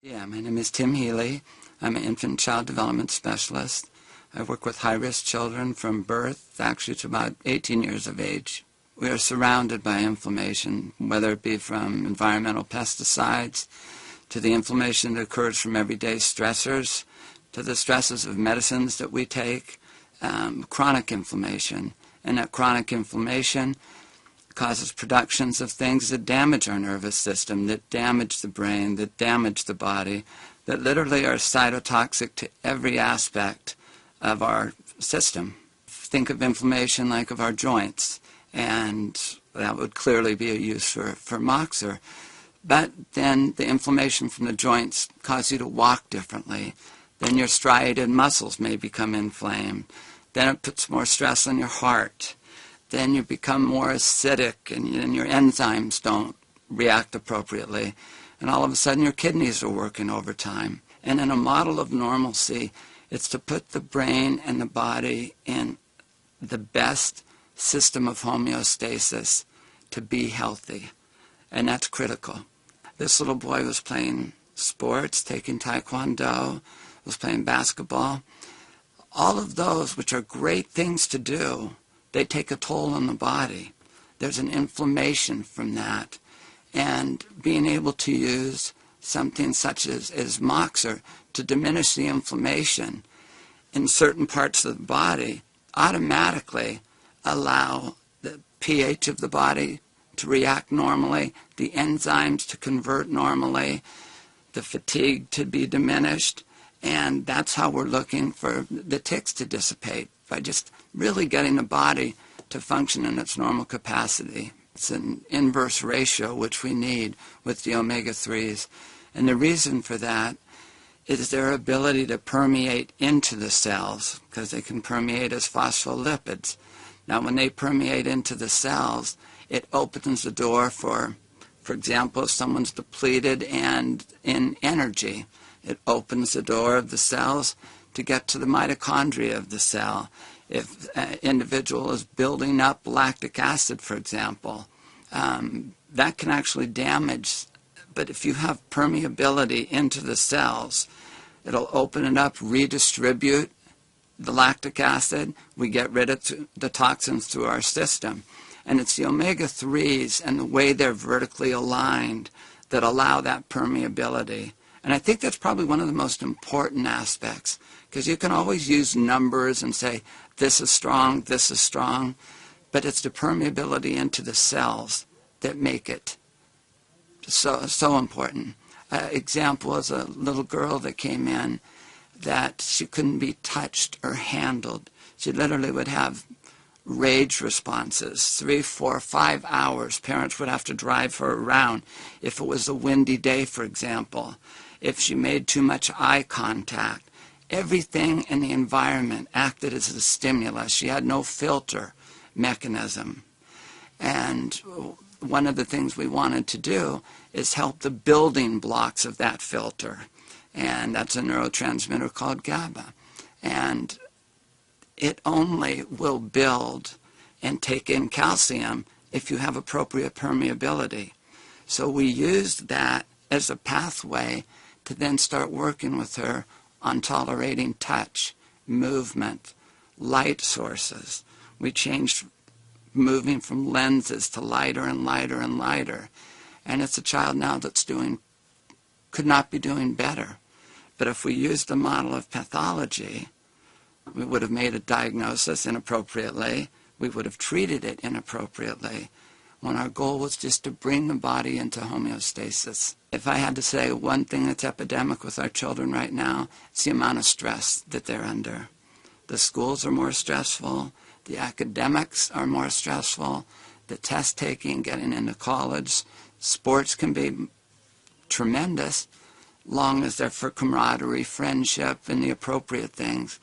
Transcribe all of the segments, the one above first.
Yeah, my name is Tim Healey. I'm an infant and child development specialist. I work with high-risk children from birth, actually to about 18 years of age. We are surrounded by inflammation, whether it be from environmental pesticides, to the inflammation that occurs from everyday stressors, to the stresses of medicines that we take, chronic inflammation. And that chronic inflammation causes productions of things that damage our nervous system, that damage the brain, that damage the body, that literally are cytotoxic to every aspect of our system. Think of inflammation like of our joints, and that would clearly be a use for Moxxor. But then the inflammation from the joints cause you to walk differently. Then your striated muscles may become inflamed. Then it puts more stress on your heart. Then you become more acidic, and your enzymes don't react appropriately. And all of a sudden your kidneys are working overtime. And in a model of normalcy, it's to put the brain and the body in the best system of homeostasis to be healthy. And that's critical. This little boy was playing sports, taking taekwondo, was playing basketball. All of those, which are great things to do, they take a toll on the body. There's an inflammation from that. And being able to use something such as Moxxor to diminish the inflammation in certain parts of the body automatically allow the pH of the body to react normally, the enzymes to convert normally, the fatigue to be diminished, and that's how we're looking for the tics to dissipate, by just really getting the body to function in its normal capacity. It's an inverse ratio which we need with the omega-3s, and the reason for that is their ability to permeate into the cells, because they can permeate as phospholipids. Now, when they permeate into the cells, it opens the door for example, if someone's depleted and in energy, it opens the door of the cells to get to the mitochondria of the cell. If an individual is building up lactic acid, for example, that can actually damage. But if you have permeability into the cells, it'll open it up, redistribute the lactic acid. We get rid of the toxins through our system. And it's the omega-3s and the way they're vertically aligned that allow that permeability. And I think that's probably one of the most important aspects, because you can always use numbers and say, this is strong, but it's the permeability into the cells that make it so important. Example is a little girl that came in that she couldn't be touched or handled. She literally would have rage responses, 3, 4, 5 hours. Parents would have to drive her around. If it was a windy day, for example, if she made too much eye contact, everything in the environment acted as a stimulus. She had no filter mechanism. And one of the things we wanted to do is help the building blocks of that filter. And that's a neurotransmitter called GABA. And it only will build and take in calcium if you have appropriate permeability. So we used that as a pathway to then start working with her on tolerating touch, movement, light sources. We changed moving from lenses to lighter and lighter and lighter. And it's a child now that's could not be doing better. But if we used the model of pathology, we would have made a diagnosis inappropriately. We would have treated it inappropriately, when our goal was just to bring the body into homeostasis. If I had to say one thing that's epidemic with our children right now, it's the amount of stress that they're under. The schools are more stressful. The academics are more stressful. The test taking, getting into college. Sports can be tremendous, long as they're for camaraderie, friendship, and the appropriate things.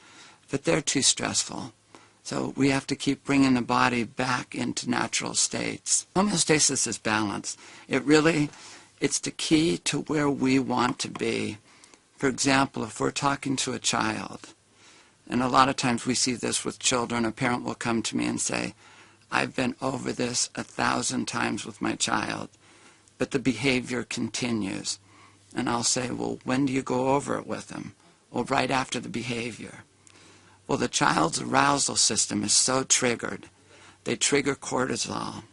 But they're too stressful. So we have to keep bringing the body back into natural states. Homeostasis is balance. It's the key to where we want to be. For example, if we're talking to a child, and a lot of times we see this with children, a parent will come to me and say, I've been over this 1,000 times with my child, but the behavior continues. And I'll say, well, when do you go over it with them? Well, right after the behavior. Well, the child's arousal system is so triggered. They trigger cortisol.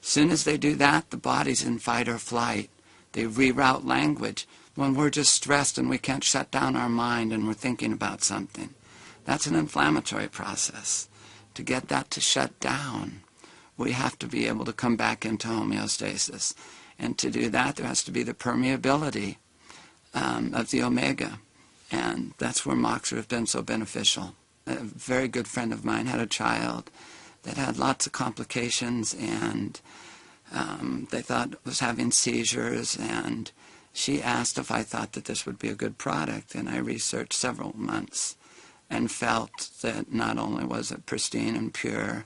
As soon as they do that, the body's in fight or flight. They reroute language. When we're just stressed and we can't shut down our mind and we're thinking about something, that's an inflammatory process. To get that to shut down, we have to be able to come back into homeostasis. And to do that, there has to be the permeability of the omega. And that's where Moxxor has been so beneficial. A very good friend of mine had a child that had lots of complications, and they thought was having seizures, and she asked if I thought that this would be a good product, and I researched several months and felt that not only was it pristine and pure,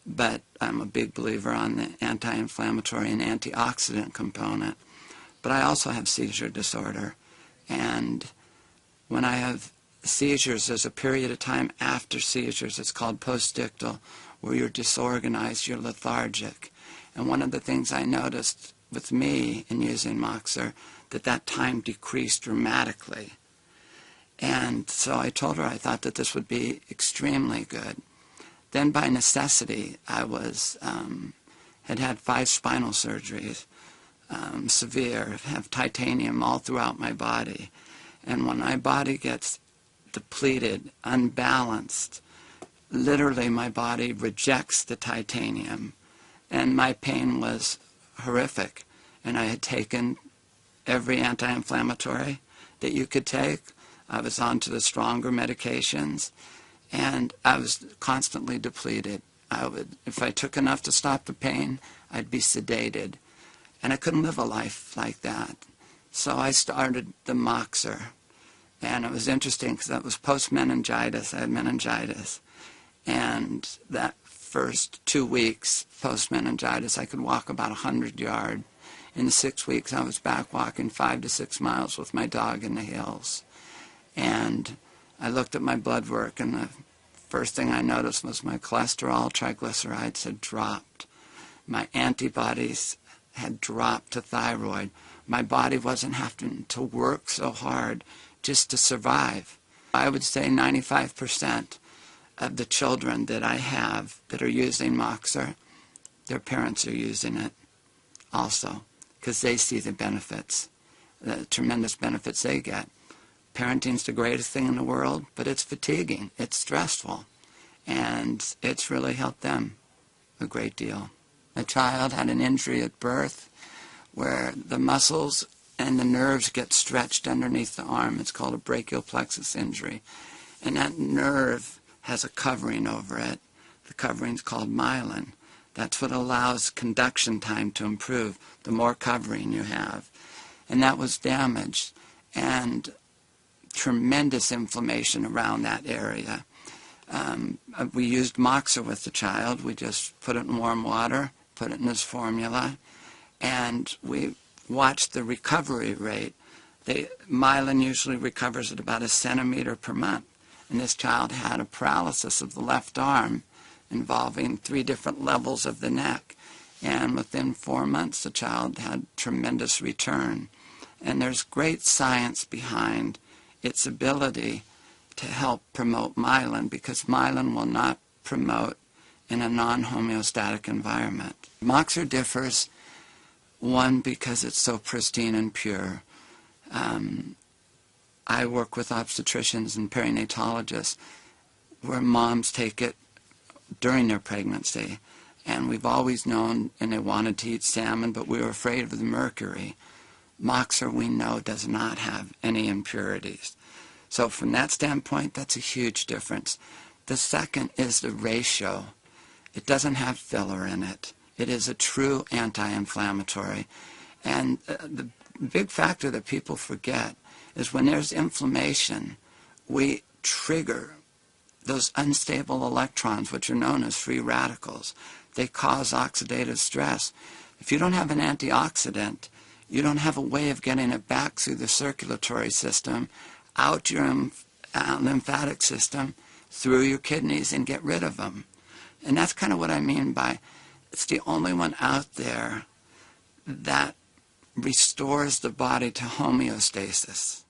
but I'm a big believer on the anti-inflammatory and antioxidant component. But I also have seizure disorder, and when I have seizures, there's a period of time after seizures, it's called postictal, where you're disorganized, you're lethargic. And one of the things I noticed with me in using Moxxor, that time decreased dramatically. And so I told her I thought that this would be extremely good. Then by necessity, I had 5 spinal surgeries, severe, have titanium all throughout my body. And when my body gets depleted, unbalanced, literally my body rejects the titanium. And my pain was horrific. And I had taken every anti-inflammatory that you could take. I was on to the stronger medications, and I was constantly depleted. If I took enough to stop the pain, I'd be sedated. And I couldn't live a life like that. So I started the Moxxor. And it was interesting because that was post-meningitis. I had meningitis. And that first 2 weeks post-meningitis, I could walk about 100 yards. In 6 weeks, I was back walking 5 to 6 miles with my dog in the hills. And I looked at my blood work, and the first thing I noticed was my cholesterol, triglycerides had dropped. My antibodies had dropped to thyroid. My body wasn't having to work so hard just to survive. I would say 95% of the children that I have that are using Moxxor, their parents are using it also, because they see the benefits, the tremendous benefits they get. Parenting's the greatest thing in the world, but it's fatiguing, it's stressful, and it's really helped them a great deal. A child had an injury at birth where the muscles and the nerves get stretched underneath the arm. It's called a brachial plexus injury. And that nerve has a covering over it. The covering's called myelin. That's what allows conduction time to improve, the more covering you have. And that was damaged, and tremendous inflammation around that area. We used Moxxor with the child. We just put it in warm water, put it in this formula, and we watched the recovery rate. Myelin usually recovers at about 1 centimeter per month. And this child had a paralysis of the left arm involving 3 different levels of the neck. And within 4 months, the child had tremendous return. And there's great science behind its ability to help promote myelin, because myelin will not promote in a non-homeostatic environment. Moxxor differs, one, because it's so pristine and pure. I work with obstetricians and perinatologists where moms take it during their pregnancy. And we've always known, and they wanted to eat salmon, but we were afraid of the mercury. Moxxor, we know, does not have any impurities. So from that standpoint, that's a huge difference. The second is the ratio. It doesn't have filler in it. It is a true anti-inflammatory. And the big factor that people forget is when there's inflammation, we trigger those unstable electrons, which are known as free radicals. They cause oxidative stress. If you don't have an antioxidant, you don't have a way of getting it back through the circulatory system, out your lymphatic system, through your kidneys, and get rid of them. And that's kind of what I mean by it's the only one out there that restores the body to homeostasis.